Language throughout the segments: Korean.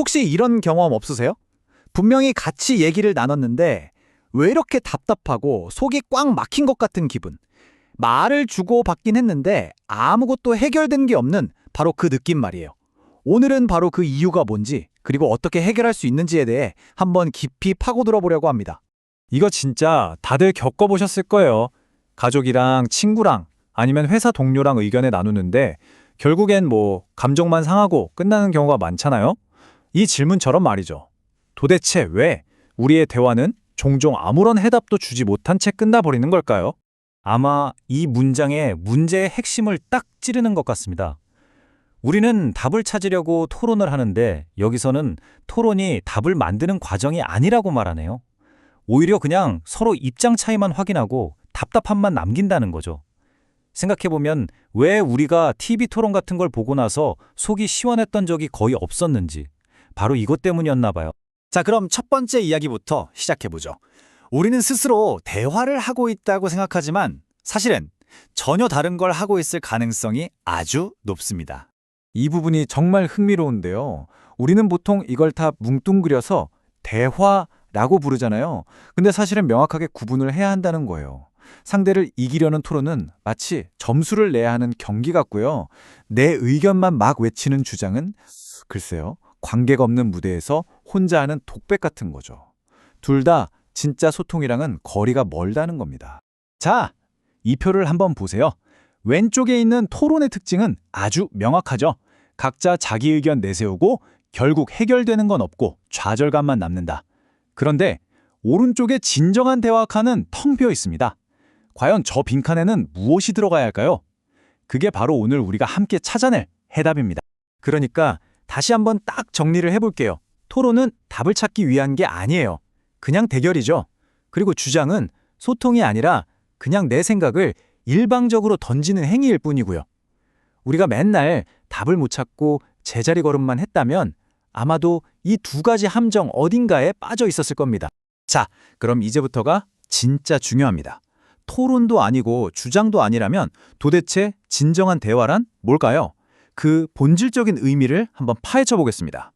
혹시 이런 경험 없으세요? 분명히 같이 얘기를 나눴는데 왜 이렇게 답답하고 속이 꽉 막힌 것 같은 기분. 말을 주고받긴 했는데 아무것도 해결된 게 없는 바로 그 느낌 말이에요. 오늘은 바로 그 이유가 뭔지 그리고 어떻게 해결할 수 있는지에 대해 한번 깊이 파고들어 보려고 합니다. 이거 진짜 다들 겪어보셨을 거예요. 가족이랑 친구랑 아니면 회사 동료랑 의견을 나누는데 결국엔 감정만 상하고 끝나는 경우가 많잖아요. 이 질문처럼 말이죠. 도대체 왜 우리의 대화는 종종 아무런 해답도 주지 못한 채 끝나버리는 걸까요? 아마 이 문장의 문제의 핵심을 딱 찌르는 것 같습니다. 우리는 답을 찾으려고 토론을 하는데 여기서는 토론이 답을 만드는 과정이 아니라고 말하네요. 오히려 그냥 서로 입장 차이만 확인하고 답답함만 남긴다는 거죠. 생각해보면 왜 우리가 TV 토론 같은 걸 보고 나서 속이 시원했던 적이 거의 없었는지 바로 이것 때문이었나 봐요. 자, 그럼 첫 번째 이야기부터 시작해보죠. 우리는 스스로 대화를 하고 있다고 생각하지만 사실은 전혀 다른 걸 하고 있을 가능성이 아주 높습니다. 이 부분이 정말 흥미로운데요. 우리는 보통 이걸 다 뭉뚱그려서 대화라고 부르잖아요. 근데 사실은 명확하게 구분을 해야 한다는 거예요. 상대를 이기려는 토론은 마치 점수를 내야 하는 경기 같고요. 내 의견만 막 외치는 주장은 글쎄요, 관계가 없는 무대에서 혼자 하는 독백 같은 거죠. 둘 다 진짜 소통이랑은 거리가 멀다는 겁니다. 자, 이 표를 한번 보세요. 왼쪽에 있는 토론의 특징은 아주 명확하죠. 각자 자기 의견 내세우고 결국 해결되는 건 없고 좌절감만 남는다. 그런데 오른쪽에 진정한 대화 칸은 텅 비어 있습니다. 과연 저 빈칸에는 무엇이 들어가야 할까요? 그게 바로 오늘 우리가 함께 찾아낼 해답입니다. 그러니까 다시 한번 딱 정리를 해볼게요. 토론은 답을 찾기 위한 게 아니에요. 그냥 대결이죠. 그리고 주장은 소통이 아니라 그냥 내 생각을 일방적으로 던지는 행위일 뿐이고요. 우리가 맨날 답을 못 찾고 제자리 걸음만 했다면 아마도 이 두 가지 함정 어딘가에 빠져 있었을 겁니다. 자, 그럼 이제부터가 진짜 중요합니다. 토론도 아니고 주장도 아니라면 도대체 진정한 대화란 뭘까요? 그 본질적인 의미를 한번 파헤쳐 보겠습니다.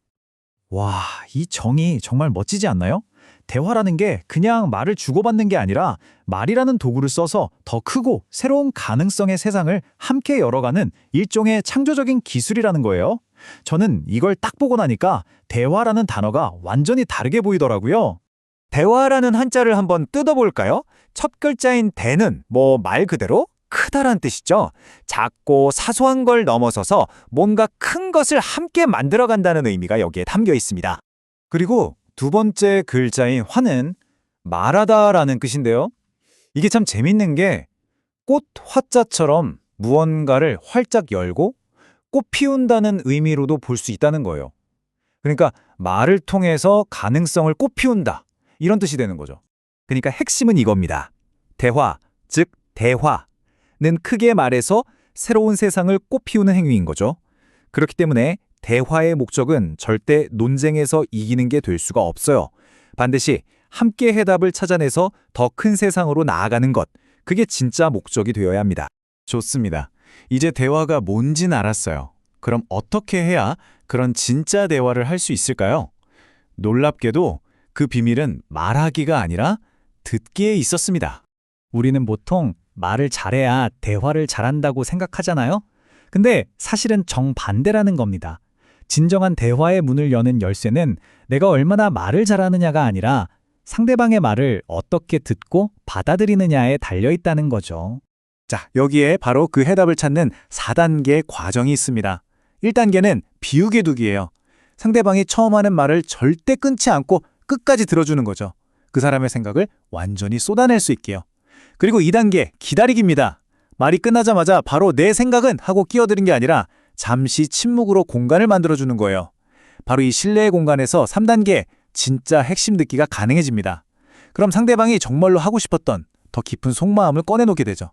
와, 이 정의 정말 멋지지 않나요? 대화라는 게 그냥 말을 주고받는 게 아니라 말이라는 도구를 써서 더 크고 새로운 가능성의 세상을 함께 열어가는 일종의 창조적인 기술이라는 거예요. 저는 이걸 딱 보고 나니까 대화라는 단어가 완전히 다르게 보이더라고요. 대화라는 한자를 한번 뜯어볼까요? 첫 글자인 대는 말 그대로 크다란 뜻이죠. 작고 사소한 걸 넘어서서 뭔가 큰 것을 함께 만들어간다는 의미가 여기에 담겨 있습니다. 그리고 두 번째 글자인 화는 말하다라는 뜻인데요. 이게 참 재밌는 게 꽃 화자처럼 무언가를 활짝 열고 꽃 피운다는 의미로도 볼 수 있다는 거예요. 그러니까 말을 통해서 가능성을 꽃 피운다. 이런 뜻이 되는 거죠. 그러니까 핵심은 이겁니다. 대화, 즉 대화는 크게 말해서 새로운 세상을 꽃 피우는 행위인 거죠. 그렇기 때문에 대화의 목적은 절대 논쟁에서 이기는 게 될 수가 없어요. 반드시 함께 해답을 찾아내서 더 큰 세상으로 나아가는 것, 그게 진짜 목적이 되어야 합니다. 좋습니다. 이제 대화가 뭔지는 알았어요. 그럼 어떻게 해야 그런 진짜 대화를 할 수 있을까요? 놀랍게도 그 비밀은 말하기가 아니라 듣기에 있었습니다. 우리는 보통 말을 잘해야 대화를 잘한다고 생각하잖아요? 근데 사실은 정반대라는 겁니다. 진정한 대화의 문을 여는 열쇠는 내가 얼마나 말을 잘하느냐가 아니라 상대방의 말을 어떻게 듣고 받아들이느냐에 달려있다는 거죠. 자, 여기에 바로 그 해답을 찾는 4단계 과정이 있습니다. 1단계는 비우게 두기예요. 상대방이 처음 하는 말을 절대 끊지 않고 끝까지 들어주는 거죠. 그 사람의 생각을 완전히 쏟아낼 수 있게요. 그리고 2단계, 기다리기입니다. 말이 끝나자마자 바로 내 생각은 하고 끼어드는 게 아니라 잠시 침묵으로 공간을 만들어주는 거예요. 바로 이 신뢰의 공간에서 3단계, 진짜 핵심 듣기가 가능해집니다. 그럼 상대방이 정말로 하고 싶었던 더 깊은 속마음을 꺼내놓게 되죠.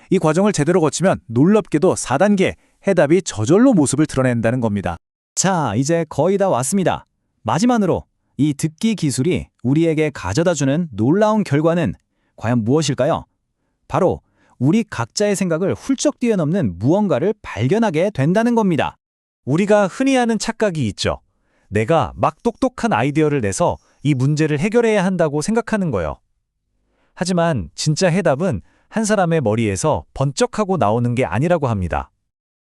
이 과정을 제대로 거치면 놀랍게도 4단계, 해답이 저절로 모습을 드러낸다는 겁니다. 자, 이제 거의 다 왔습니다. 마지막으로 이 듣기 기술이 우리에게 가져다주는 놀라운 결과는 과연 무엇일까요? 바로 우리 각자의 생각을 훌쩍 뛰어넘는 무언가를 발견하게 된다는 겁니다. 우리가 흔히 하는 착각이 있죠. 내가 막 똑똑한 아이디어를 내서 이 문제를 해결해야 한다고 생각하는 거예요. 하지만 진짜 해답은 한 사람의 머리에서 번쩍하고 나오는 게 아니라고 합니다.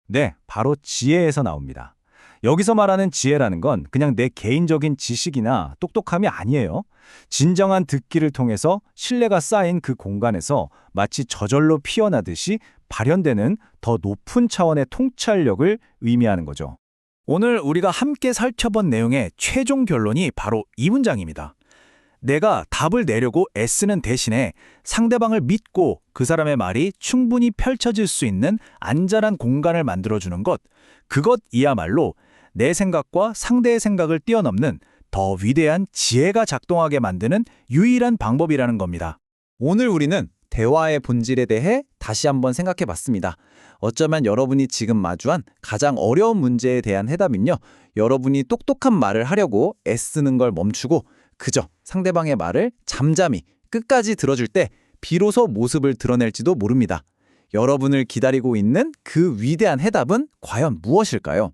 네, 바로 지혜에서 나옵니다. 여기서 말하는 지혜라는 건 그냥 내 개인적인 지식이나 똑똑함이 아니에요. 진정한 듣기를 통해서 신뢰가 쌓인 그 공간에서 마치 저절로 피어나듯이 발현되는 더 높은 차원의 통찰력을 의미하는 거죠. 오늘 우리가 함께 살펴본 내용의 최종 결론이 바로 이 문장입니다. 내가 답을 내려고 애쓰는 대신에 상대방을 믿고 그 사람의 말이 충분히 펼쳐질 수 있는 안전한 공간을 만들어주는 것, 그것이야말로 내 생각과 상대의 생각을 뛰어넘는 더 위대한 지혜가 작동하게 만드는 유일한 방법이라는 겁니다. 오늘 우리는 대화의 본질에 대해 다시 한번 생각해 봤습니다. 어쩌면 여러분이 지금 마주한 가장 어려운 문제에 대한 해답은요, 여러분이 똑똑한 말을 하려고 애쓰는 걸 멈추고 그저 상대방의 말을 잠잠히 끝까지 들어줄 때 비로소 모습을 드러낼지도 모릅니다. 여러분을 기다리고 있는 그 위대한 해답은 과연 무엇일까요?